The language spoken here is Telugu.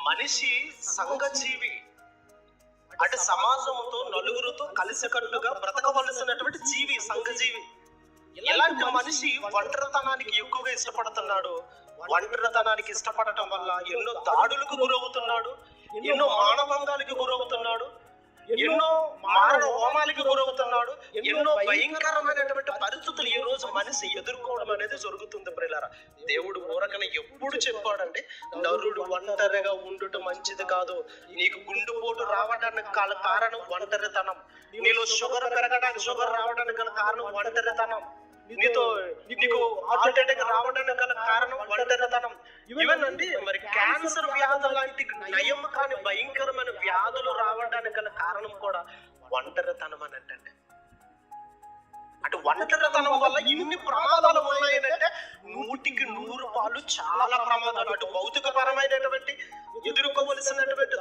మనిషి సంఘజీవి, అంటే సమాజంతో నలుగురితో కలిసికట్టుగా బ్రతకవలసినటువంటి జీవి, సంఘజీవి. ఇలాంటి మనిషి ఒంటరితనానికి ఎక్కువగా ఇష్టపడుతున్నాడు. ఒంటరితనానికి ఇష్టపడటం వల్ల ఎన్నో దాడులకు గురవుతున్నాడు, ఎన్నో మానభంగాలకు గురవుతున్నాడు, ఎన్నో మారణ హోమాలకు గురవుతున్నాడు, ఎన్నో భయంకరమైనటువంటి పరిస్థితులు ఈ రోజు మనిషి ఎదుర్కోవడం అనేది జరుగుతుంది ప్రియులారా. దేవుడు ఊరకనే ఎప్పుడు చెప్పాడంటే, నరుడు ఒంటరిగా ఉండుట మంచిది కాదు. నీకు గుండెపోటు రావడానికి కారణం ఒంటరితనం, నీలో షుగర్ పెరగడానికి, షుగర్ రావడానికి గల కారణం ఒంటరితనం, నీకు హార్ట్ అటాక్ రావడానికి గల కారణం ఒంటరితనం. ఇవన్నీ మరి క్యాన్సర్ వ్యాధి లాంటి నయం కాని భయంకరమైన వ్యాధులు రావడానికి గల కారణం కూడా ఒంటరితనం అని అంటే. అంటే ఒంటరితనం వల్ల ఇన్ని ప్రమాదాలు ఉన్నాయనంటే 100కి 100 చాలా ప్రమాదాలు. అటు భౌతిక పరమైనటువంటి ఎదుర్కోవలసినటువంటి